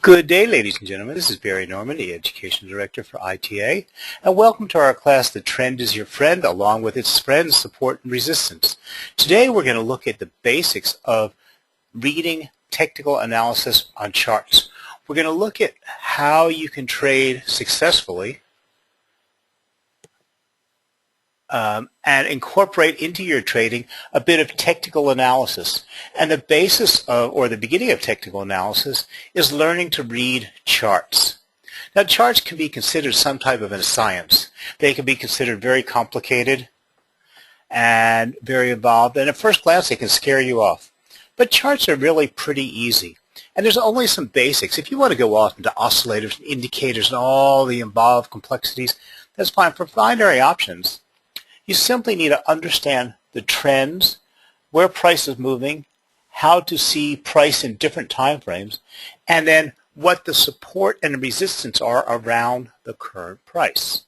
Good day, ladies and gentlemen. This is Barry Norman, the Education Director for ITA, and welcome to our class, The Trend is Your Friend, along with its friends, Support and Resistance. Today we're going to look at the basics of reading technical analysis on charts. We're going to look at how you can trade successfully and incorporate into your trading a bit of technical analysis. And the basis of, or the beginning of technical analysis is learning to read charts. Now, charts can be considered some type of a science. They can be considered very complicated and very involved, and at first glance they can scare you off. But charts are really pretty easy. And there's only some basics. If you want to go off into oscillators and indicators and all the involved complexities, that's fine. For binary options, you simply need to understand the trends, where price is moving, how to see price in different time frames, and then what the support and resistance are around the current price.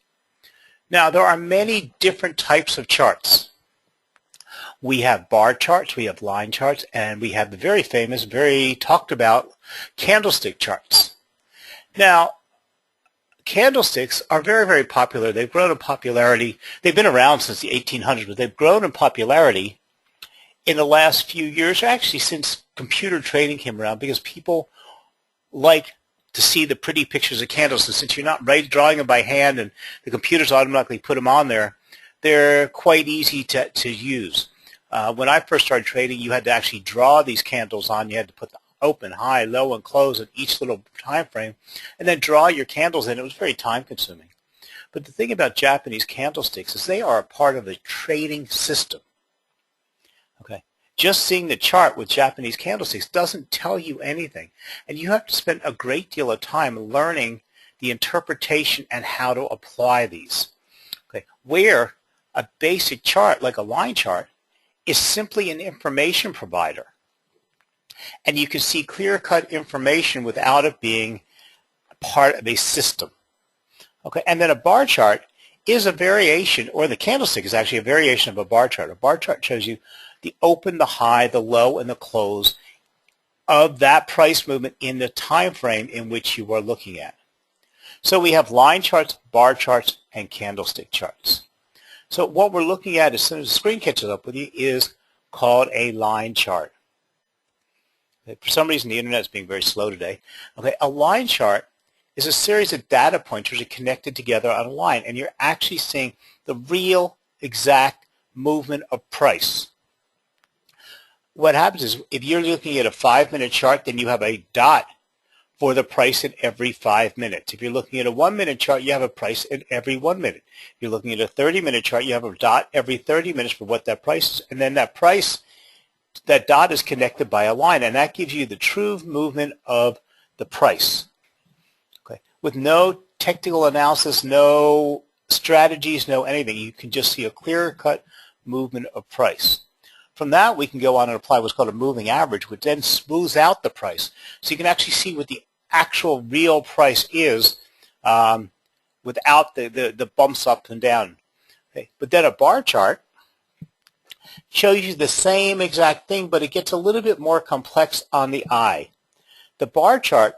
Now, there are many different types of charts. We have bar charts, we have line charts, and we have the very famous, very talked about candlestick charts. Now, candlesticks are very, very popular. They've grown in popularity. They've been around since the 1800s, but they've grown in popularity in the last few years, actually since computer trading came around, because people like to see the pretty pictures of candles. And since you're not drawing them by hand and the computers automatically put them on there, they're quite easy to use. When I first started trading, you had to actually draw these candles on. You had to put the open, high, low, and close in each little time frame, and then draw your candles in. It was very time-consuming. But the thing about Japanese candlesticks is they are a part of the trading system. Okay, just seeing the chart with Japanese candlesticks doesn't tell you anything, and you have to spend a great deal of time learning the interpretation and how to apply these. Okay, where a basic chart like a line chart is simply an information provider. And you can see clear-cut information without it being part of a system. Okay, and then a bar chart is a variation, or the candlestick is actually a variation of a bar chart. A bar chart shows you the open, the high, the low, and the close of that price movement in the time frame in which you are looking at. So we have line charts, bar charts, and candlestick charts. So what we're looking at as soon as the screen catches up with you is called a line chart. For some reason, the internet is being very slow today. Okay, a line chart is a series of data points which are connected together on a line, and you're actually seeing the real, exact movement of price. What happens is, if you're looking at a 5-minute chart, then you have a dot for the price in every 5 minutes. If you're looking at a 1-minute chart, you have a price in every 1 minute. If you're looking at a 30-minute chart, you have a dot every 30 minutes for what that price is, and then that price, that dot is connected by a line, and that gives you the true movement of the price. Okay, with no technical analysis, no strategies, no anything, you can just see a clear-cut movement of price. From that, we can go on and apply what's called a moving average, which then smooths out the price. So you can actually see what the actual real price is without the bumps up and down. Okay, but then a bar chart shows you the same exact thing, but it gets a little bit more complex on the eye. The bar chart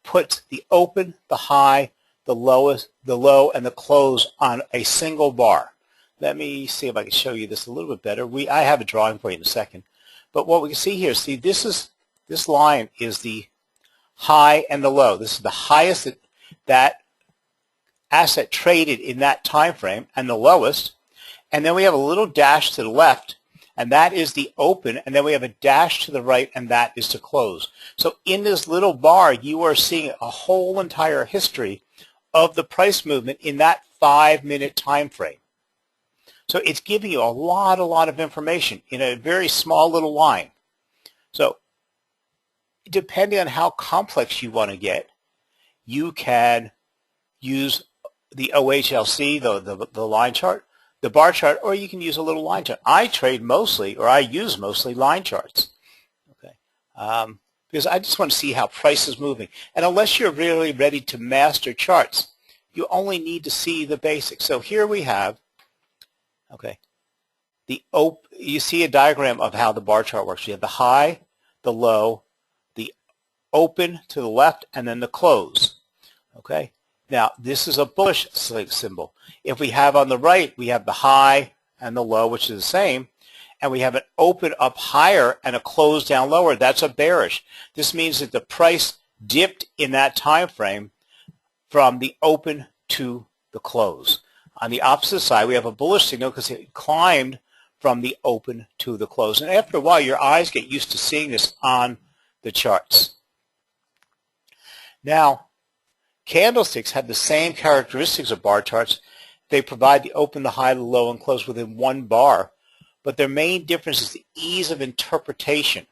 puts the open, the high, the lowest, the low, and the close on a single bar. Let me see if I can show you this a little bit better. I have a drawing for you in a second. But what we can see here, see, this line is the high and the low. This is the highest that asset traded in that time frame, and the lowest. And then we have a little dash to the left, and that is the open, and then we have a dash to the right, and that is to close. So in this little bar, you are seeing a whole entire history of the price movement in that 5-minute time frame. So it's giving you a lot of information in a very small little line. So depending on how complex you want to get, you can use the OHLC, the line chart, the bar chart, or you can use a little line chart. I trade mostly, or I use mostly line charts, okay, because I just want to see how price is moving. And unless you're really ready to master charts, you only need to see the basics. So here we have, okay, you see a diagram of how the bar chart works. You have the high, the low, the open to the left, and then the close. Okay? Now, this is a bullish symbol. If we have on the right, we have the high and the low, which is the same, and we have an open up higher and a close down lower. That's a bearish. This means that the price dipped in that time frame from the open to the close. On the opposite side, we have a bullish signal because it climbed from the open to the close. And after a while, your eyes get used to seeing this on the charts. Now, candlesticks have the same characteristics of bar charts. They provide the open, the high, the low, and close within one bar. But their main difference is the ease of interpretation.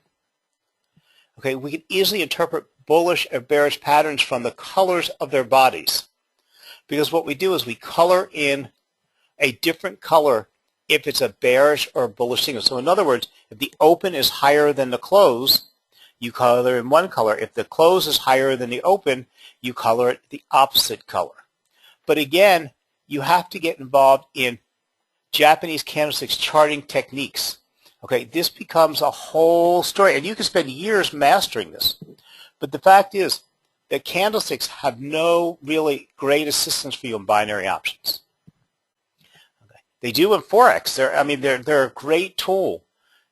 Okay, we can easily interpret bullish or bearish patterns from the colors of their bodies. Because what we do is we color in a different color if it's a bearish or a bullish signal. So in other words, if the open is higher than the close, you color in one color. If the close is higher than the open, you color it the opposite color. But again, you have to get involved in Japanese candlesticks charting techniques. Okay, this becomes a whole story, and you can spend years mastering this. But the fact is that candlesticks have no really great assistance for you in binary options. Okay. They do in Forex. They're a great tool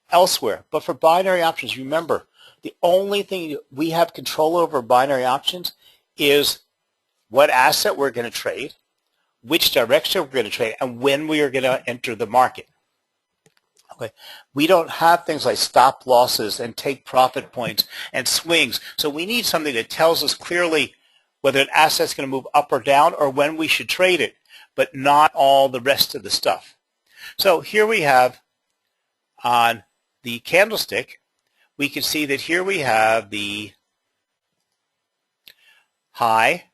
elsewhere. But for binary options, remember, the only thing we have control over binary options is what asset we're going to trade, which direction we're going to trade, and when we are going to enter the market. Okay. We don't have things like stop losses and take profit points and swings. So we need something that tells us clearly whether an asset's going to move up or down or when we should trade it, but not all the rest of the stuff. So here we have on the candlestick, we can see that here we have the high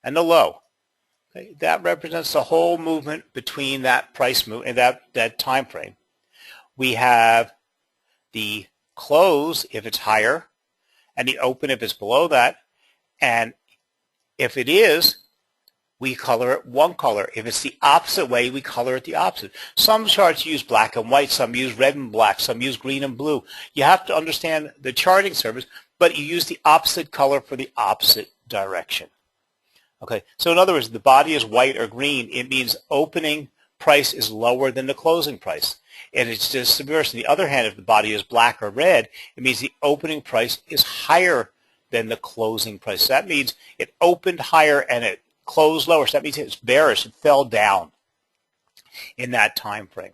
and the low. Okay, that represents the whole movement between that price move and that time frame. We have the close if it's higher and the open if it's below that. And if it is, we color it one color. If it's the opposite way, we color it the opposite. Some charts use black and white, some use red and black, some use green and blue. You have to understand the charting service, but you use the opposite color for the opposite direction. Okay, so in other words, the body is white or green. It means opening price is lower than the closing price. And it's just the reverse. On the other hand, if the body is black or red, it means the opening price is higher than the closing price. So that means it opened higher and it closed lower. So that means it's bearish. It fell down in that time frame.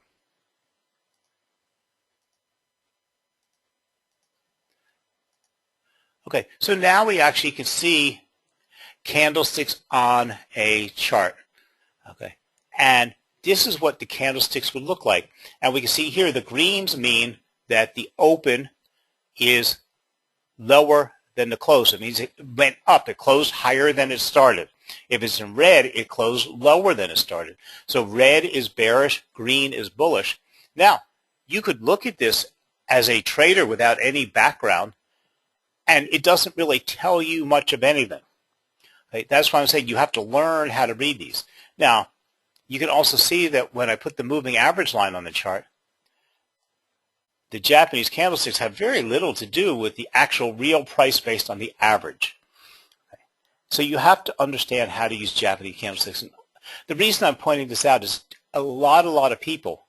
Okay, so now we actually can see candlesticks on a chart. Okay, and this is what the candlesticks would look like. And we can see here the greens mean that the open is lower than the close. It means it went up. It closed higher than it started. If it's in red, it closed lower than it started. So red is bearish, green is bullish. Now, you could look at this as a trader without any background, and it doesn't really tell you much of anything. Okay? That's why I'm saying you have to learn how to read these. Now, you can also see that when I put the moving average line on the chart, the Japanese candlesticks have very little to do with the actual real price based on the average. Okay? So you have to understand how to use Japanese candlesticks. And the reason I'm pointing this out is a lot of people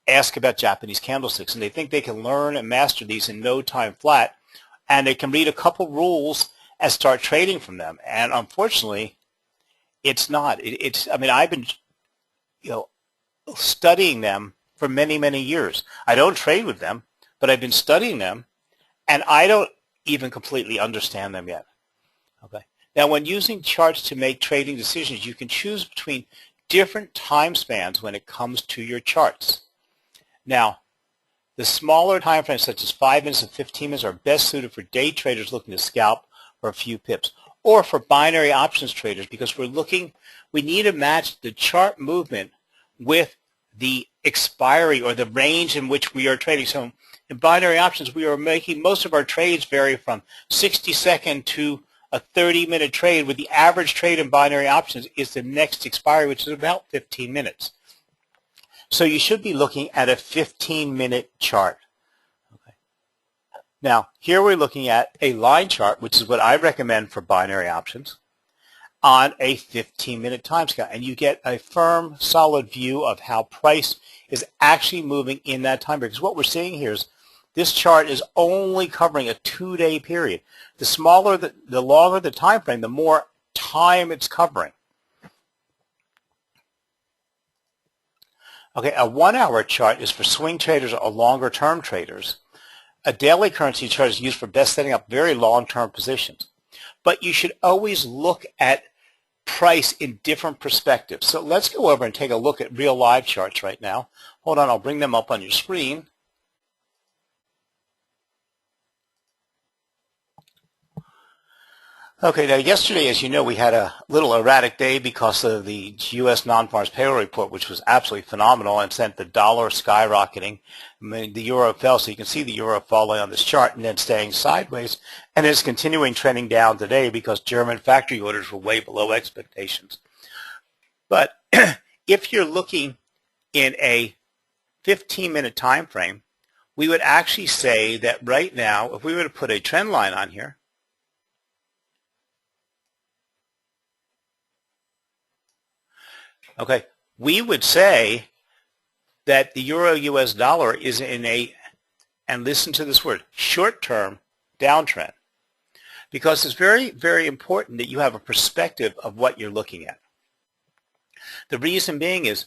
ask about Japanese candlesticks, and they think they can learn and master these in no time flat, and they can read a couple rules and start trading from them. And unfortunately, it's not. I've been, studying them for many, many years. I don't trade with them, but I've been studying them, and I don't even completely understand them yet. Okay. Now, when using charts to make trading decisions, you can choose between different time spans when it comes to your charts. Now, the smaller time frames, such as 5 minutes and 15 minutes, are best suited for day traders looking to scalp for a few pips, or for binary options traders, because we need to match the chart movement with the expiry or the range in which we are trading. So in binary options, we are making most of our trades vary from 60-second to a 30-minute trade, with the average trade in binary options is the next expiry, which is about 15 minutes. So you should be looking at a 15-minute chart. Okay. Now, here we're looking at a line chart, which is what I recommend for binary options, on a 15-minute time scale. And you get a firm, solid view of how price is actually moving in that time period. Because what we're seeing here is this chart is only covering a 2-day period. The longer the time frame, the more time it's covering. Okay, a 1-hour chart is for swing traders or longer-term traders. A daily currency chart is used for best setting up very long-term positions. But you should always look at price in different perspectives. So let's go over and take a look at real live charts right now. Hold on, I'll bring them up on your screen. Okay, now yesterday, as you know, we had a little erratic day because of the U.S. non-farms payroll report, which was absolutely phenomenal and sent the dollar skyrocketing. I mean, the euro fell, so you can see the euro falling on this chart and then staying sideways, and it's continuing trending down today because German factory orders were way below expectations. But if you're looking in a 15-minute time frame, we would actually say that right now, if we were to put a trend line on here, okay, we would say that the euro-US dollar is in a, and listen to this word, short-term downtrend. Because it's very, very important that you have a perspective of what you're looking at. The reason being is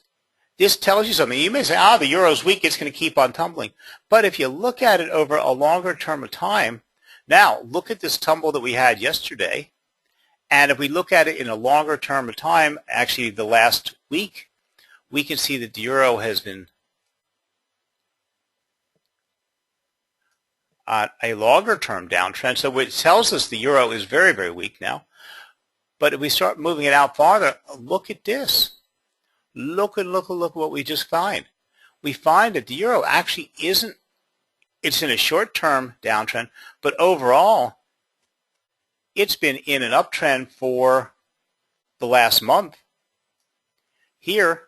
this tells you something. You may say, the euro's weak, it's going to keep on tumbling. But if you look at it over a longer term of time, now look at this tumble that we had yesterday. And if we look at it in a longer term of time, actually the last week, we can see that the euro has been on a longer term downtrend. So it tells us the euro is very, very weak now. But if we start moving it out farther, look at this. Look what we just find. We find that the euro actually isn't, it's in a short term downtrend, but overall, it's been in an uptrend for the last month. Here,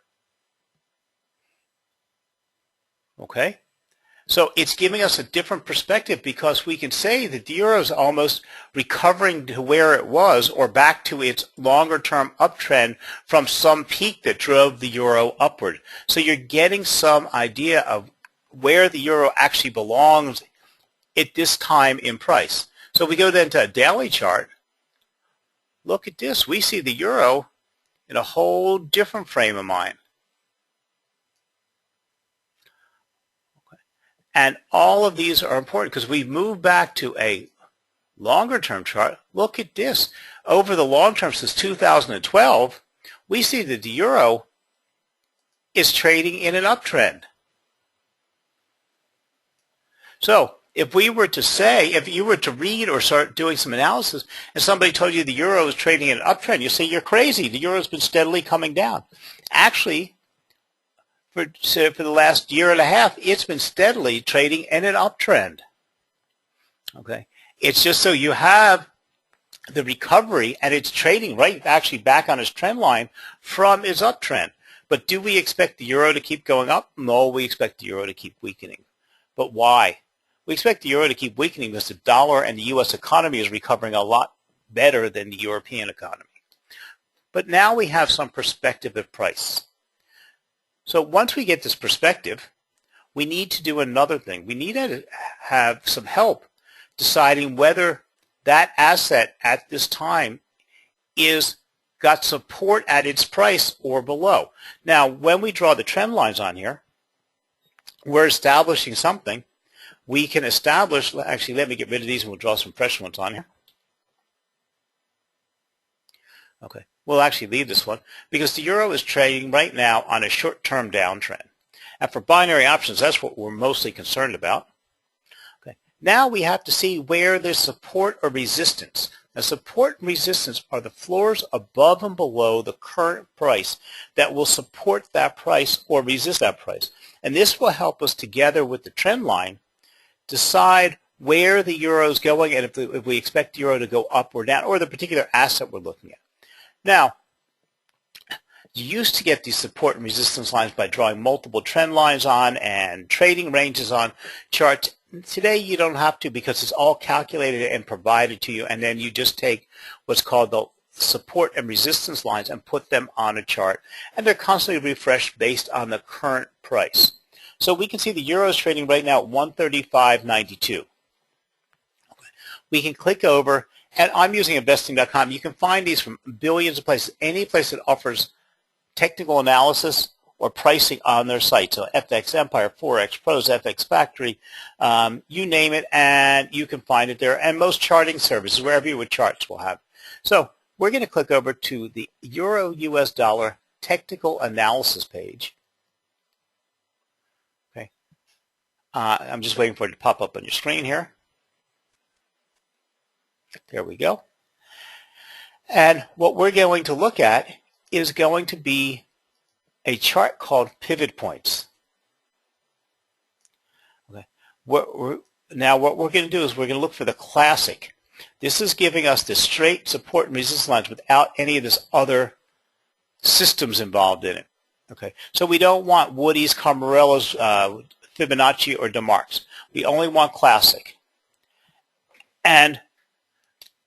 okay? So it's giving us a different perspective because we can say that the euro is almost recovering to where it was or back to its longer-term uptrend from some peak that drove the euro upward. So you're getting some idea of where the euro actually belongs at this time in price. So if we go then to a daily chart, look at this. We see the euro in a whole different frame of mind. Okay. And all of these are important because we've moved back to a longer term chart. Look at this. Over the long term since 2012, we see that the euro is trading in an uptrend. So if we were to say, if you were to read or start doing some analysis and somebody told you the euro is trading in an uptrend, you say, you're crazy. The euro has been steadily coming down. Actually, for the last year and a half, it's been steadily trading in an uptrend. Okay, it's just so you have the recovery and it's trading right actually back on its trend line from its uptrend. But do we expect the euro to keep going up? No, we expect the euro to keep weakening. But why? We expect the euro to keep weakening because the dollar and the U.S. economy is recovering a lot better than the European economy. But now we have some perspective of price. So once we get this perspective, we need to do another thing. We need to have some help deciding whether that asset at this time is got support at its price or below. Now, when we draw the trend lines on here, we're establishing something. We can establish, actually let me get rid of these and we'll draw some fresh ones on here. Okay, we'll actually leave this one because the euro is trading right now on a short-term downtrend. And for binary options, that's what we're mostly concerned about. Okay, now we have to see where there's support or resistance. Now, support and resistance are the floors above and below the current price that will support that price or resist that price. And this will help us together with the trend line decide where the euro is going and if we expect the euro to go up or down or the particular asset we're looking at. Now, You used to get these support and resistance lines by drawing multiple trend lines on and trading ranges on charts. Today you don't have to, because it's all calculated and provided to you, and then you just take what's called the support and resistance lines and put them on a chart, and they're constantly refreshed based on the current price. So we can see the euro is trading right now at 135.92. We can click over, and I'm using investing.com. You can find these from billions of places. Any place that offers technical analysis or pricing on their site. So FX Empire, Forex Pros, FX Factory, you name it, and you can find it there. And most charting services, wherever you would charts, will have. So we're going to click over to the Euro US Dollar Technical Analysis page. Okay. I'm just waiting for it to pop up on your screen here. There we go. And what we're going to look at is going to be a chart called pivot points. Okay. Now what we're going to do is we're going to look for the classic. This is giving us the straight support and resistance lines without any of this other systems involved in it. Okay. So we don't want Woody's, Camarello's, Fibonacci, or DeMarc's. We only want classic. And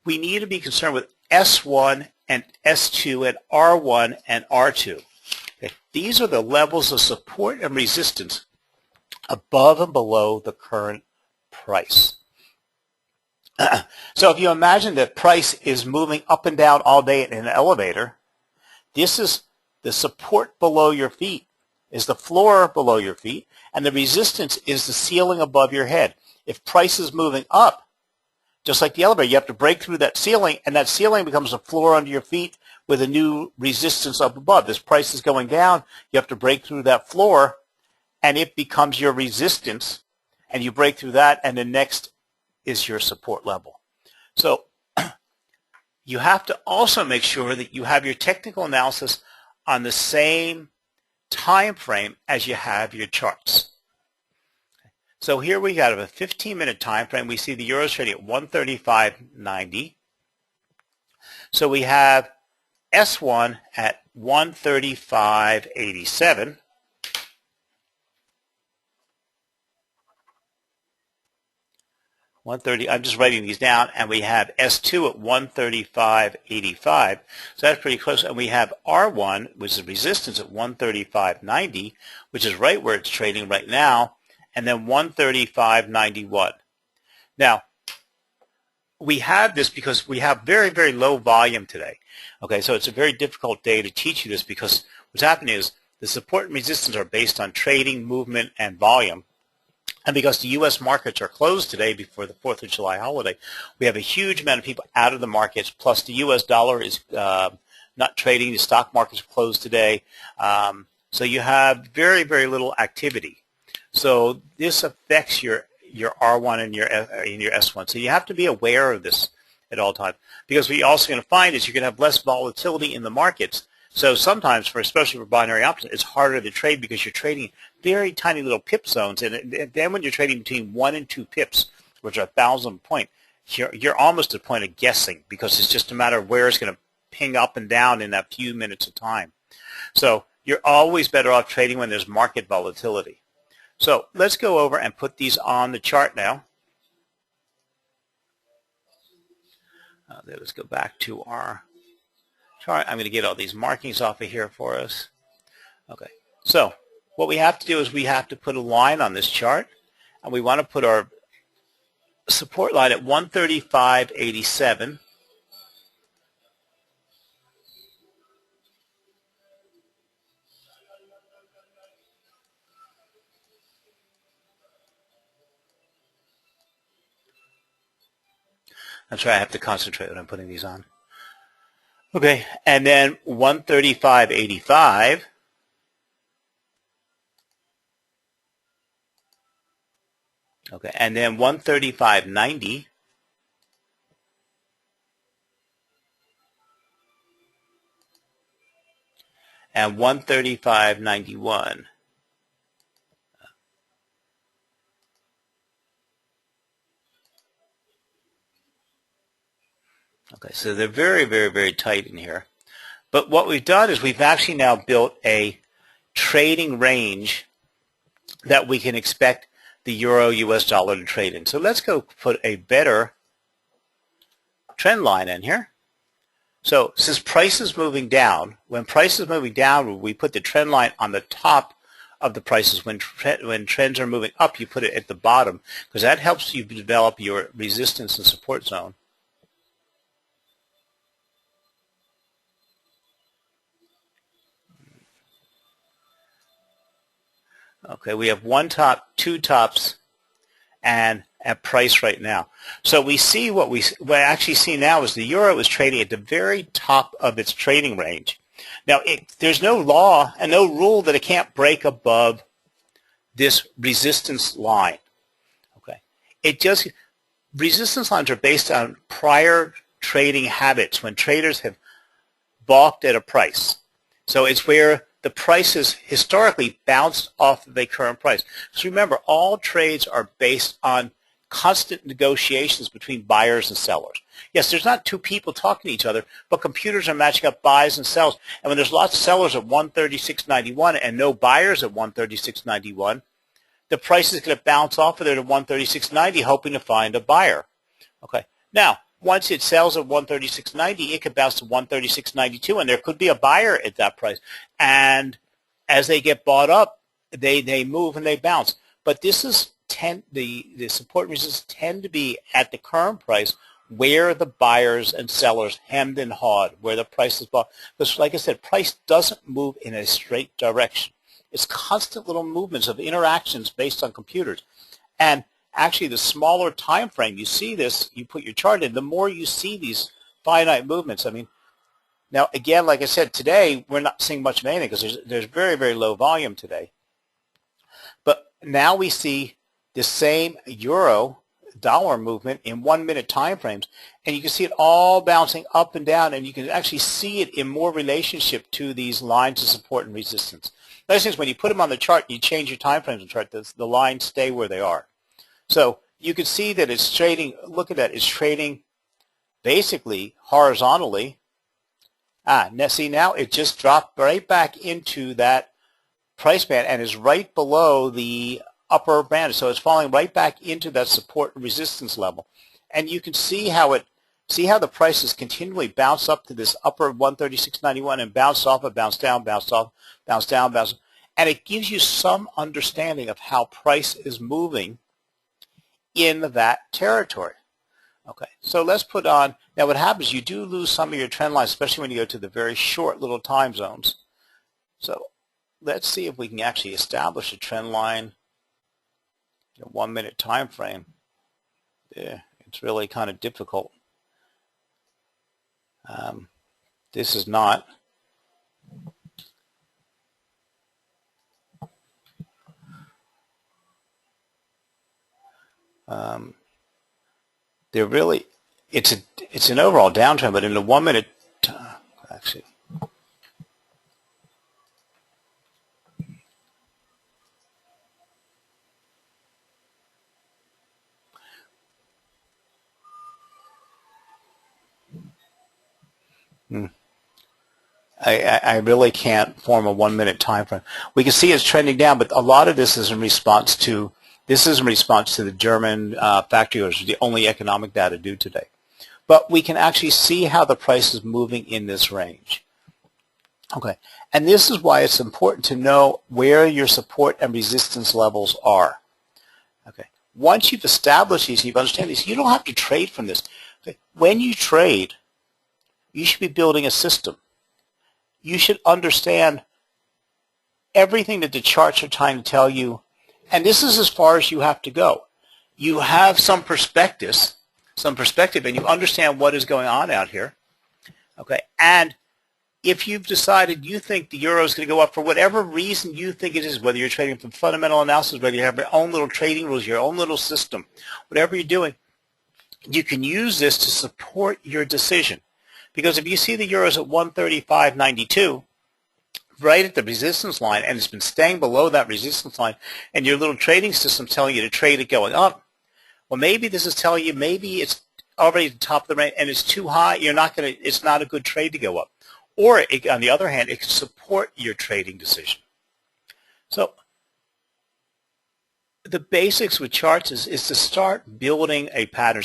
we need to be concerned with S1 and S2 and R1 and R2. Okay. These are the levels of support and resistance above and below the current price. So if you imagine that price is moving up and down all day in an elevator, this is the support below your feet, is the floor below your feet, and the resistance is the ceiling above your head. If price is moving up, just like the elevator, you have to break through that ceiling, and that ceiling becomes a floor under your feet with a new resistance up above. This price is going down, you have to break through that floor, and it becomes your resistance, and you break through that, and the next is your support level. So you have to also make sure that you have your technical analysis on the same time frame as you have your charts. So here we got a 15-minute time frame. We see the euro trading at 135.90. So we have S1 at 135.87. I'm just writing these down, and we have S2 at 135.85. So that's pretty close. And we have R1, which is resistance, at 135.90, which is right where it's trading right now, and then 135.91. Now, we have this because we have very, very low volume today. Okay, so it's a very difficult day to teach you this, because what's happening is the support and resistance are based on trading, movement, and volume. And because the U.S. markets are closed today before the 4th of July holiday, we have a huge amount of people out of the markets, plus the U.S. dollar is not trading. The stock markets are closed today. So you have very, very little activity. So this affects your R1 and your S1. So you have to be aware of this at all times, because what you're also going to find is you're going to have less volatility in the markets. So sometimes, especially for binary options, it's harder to trade because you're trading very tiny little pip zones. And then when you're trading between 1 and 2 pips, which are 1,000 point, you're almost at the point of guessing, because it's just a matter of where it's going to ping up and down in that few minutes of time. So you're always better off trading when there's market volatility. So let's go over and put these on the chart now. Let's go back to our chart. I'm going to get all these markings off of here for us. Okay. So what we have to do is we have to put a line on this chart, and we want to put our support line at 135.87. That's right, I have to concentrate when I'm putting these on. Okay, and then 135.85. Okay, and then 135.90. And 135.91. Okay, so they're very, very, very tight in here. But what we've done is we've actually now built a trading range that we can expect the euro US dollar to trade in. So let's go put a better trend line in here. So since price is moving down, when price is moving down, we put the trend line on the top of the prices. When trends are moving up, you put it at the bottom, because that helps you develop your resistance and support zone. Okay, we have one top, two tops, and at price right now. So we see what we actually see now is the euro is trading at the very top of its trading range. Now, there's no law and no rule that it can't break above this resistance line. Okay, resistance lines are based on prior trading habits when traders have balked at a price. So it's where the prices historically bounced off of a current price. So remember, all trades are based on constant negotiations between buyers and sellers. Yes, there's not two people talking to each other, but computers are matching up buys and sells. And when there's lots of sellers at 136.91 and no buyers at 136.91, the price is going to bounce off of there to 136.90, hoping to find a buyer. Okay. Now, once it sells at 136.90, it could bounce to 136.92, and there could be a buyer at that price. And as they get bought up, they move and they bounce. But this is the support and resistance tend to be at the current price where the buyers and sellers hemmed and hawed, where the price is bought. Because like I said, price doesn't move in a straight direction. It's constant little movements of interactions based on computers. And actually, the smaller time frame you see this, you put your chart in, the more you see these finite movements. I mean, now again, like I said, today we're not seeing much of anything because there's very, very low volume today. But now we see the same euro dollar movement in 1 minute time frames, and you can see it all bouncing up and down, and you can actually see it in more relationship to these lines of support and resistance. Nice thing is when you put them on the chart, you change your time frames on the chart, the lines stay where they are. So you can see that it's trading, look at that, it's trading basically horizontally. Now see, now it just dropped right back into that price band and is right below the upper band. So it's falling right back into that support and resistance level. And you can see how the prices continually bounce up to this upper 136.91 and bounce off and bounce down, bounce off, bounce down, bounce. And it gives you some understanding of how price is moving in that territory. Okay, so let's put on, now what happens, you do lose some of your trend lines, especially when you go to the very short little time zones. So let's see if we can actually establish a trend line in a 1 minute time frame. Yeah, it's really kind of difficult. This is not. They're really, it's an overall downtrend, but in a 1 minute, actually. I really can't form a 1 minute time frame. We can see it's trending down, but a lot of this is in response to the German factory orders, the only economic data due today. But we can actually see how the price is moving in this range. Okay, and this is why it's important to know where your support and resistance levels are. Okay, once you've established these, you understand these, you don't have to trade from this. Okay. When you trade, you should be building a system. You should understand everything that the charts are trying to tell you, and this is as far as you have to go. You have some perspective, and you understand what is going on out here. Okay, and if you've decided you think the euro is going to go up for whatever reason you think it is, whether you're trading from fundamental analysis, whether you have your own little trading rules, your own little system, whatever you're doing, you can use this to support your decision. Because if you see the euro is at 135.92, right at the resistance line, and it's been staying below that resistance line, and your little trading system's telling you to trade it going up, well, maybe this is telling you maybe it's already at the top of the range and it's too high. It's not a good trade to go up. or on the other hand, it can support your trading decision. So the basics with charts is to start building a pattern.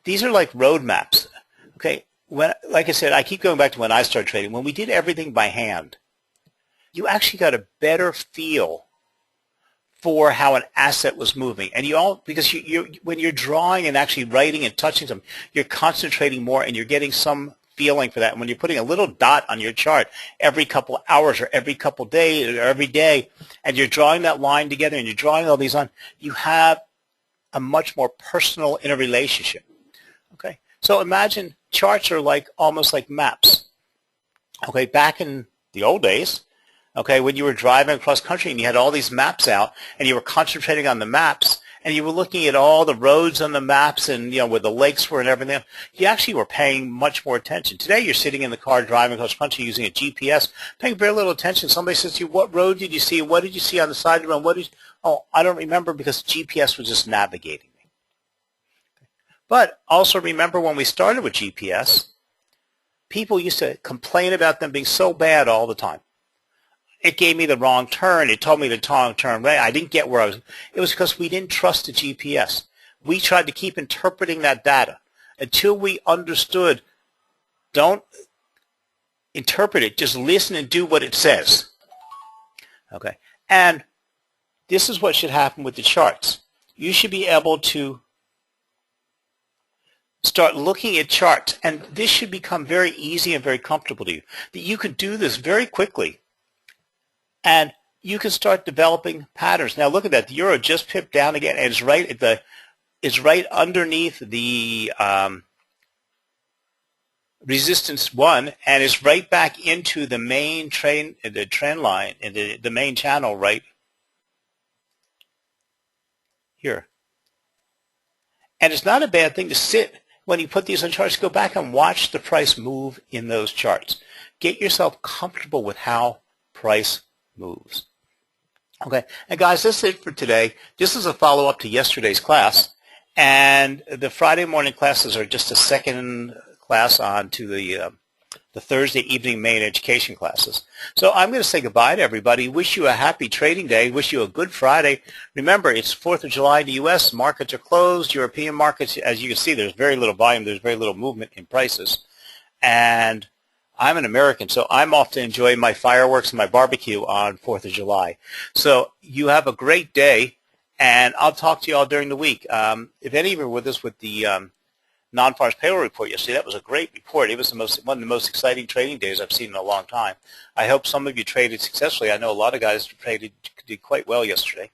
These are like roadmaps. Okay, like I said, I keep going back to when I started trading. When we did everything by hand, you actually got a better feel for how an asset was moving. And because when you're drawing and actually writing and touching them, you're concentrating more and you're getting some feeling for that. And when you're putting a little dot on your chart every couple hours or every couple days or every day, and you're drawing that line together and you're drawing all these on, you have a much more personal interrelationship. Okay, so imagine charts are almost like maps. Okay, back in the old days, okay, when you were driving across country and you had all these maps out and you were concentrating on the maps and you were looking at all the roads on the maps and, where the lakes were and everything, you actually were paying much more attention. Today you're sitting in the car driving across country using a GPS, paying very little attention. Somebody says to you, what road did you see? What did you see on the side of the road? Oh, I don't remember because GPS was just navigating me. But also remember when we started with GPS, people used to complain about them being so bad all the time. It gave me the wrong turn. It told me the wrong turn. Right? I didn't get where I was. It was because we didn't trust the GPS. We tried to keep interpreting that data until we understood. Don't interpret it. Just listen and do what it says. Okay. And this is what should happen with the charts. You should be able to start looking at charts, and this should become very easy and very comfortable to you. That you can do this very quickly. And you can start developing patterns. Now look at that. The euro just pipped down again, and it's right underneath the resistance 1, and it's right back into the main trend line, and the main channel right here. And it's not a bad thing to sit when you put these on charts. Go back and watch the price move in those charts. Get yourself comfortable with how price moves. Okay, and guys, that's it for today. This is a follow-up to yesterday's class, and the Friday morning classes are just a second class on to the Thursday evening main education classes. So I'm going to say goodbye to everybody. Wish you a happy trading day. Wish you a good Friday. Remember, it's 4th of July in the U.S. Markets are closed. European markets, as you can see, there's very little volume. There's very little movement in prices. And I'm an American, so I'm off to enjoy my fireworks and my barbecue on 4th of July. So you have a great day, and I'll talk to you all during the week. If any of you were with us with the non-farms payroll report yesterday, that was a great report. It was one of the most exciting trading days I've seen in a long time. I hope some of you traded successfully. I know a lot of guys did quite well yesterday.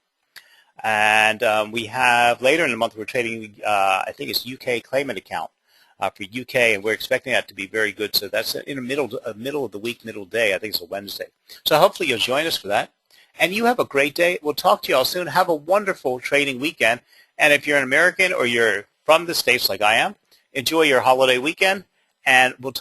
And we have later in the month we're trading, I think it's UK claimant account. For UK, and we're expecting that to be very good. So that's in the middle of the week, middle day. I think it's a Wednesday. So hopefully you'll join us for that. And you have a great day. We'll talk to you all soon. Have a wonderful trading weekend. And if you're an American or you're from the States like I am, enjoy your holiday weekend, and we'll talk.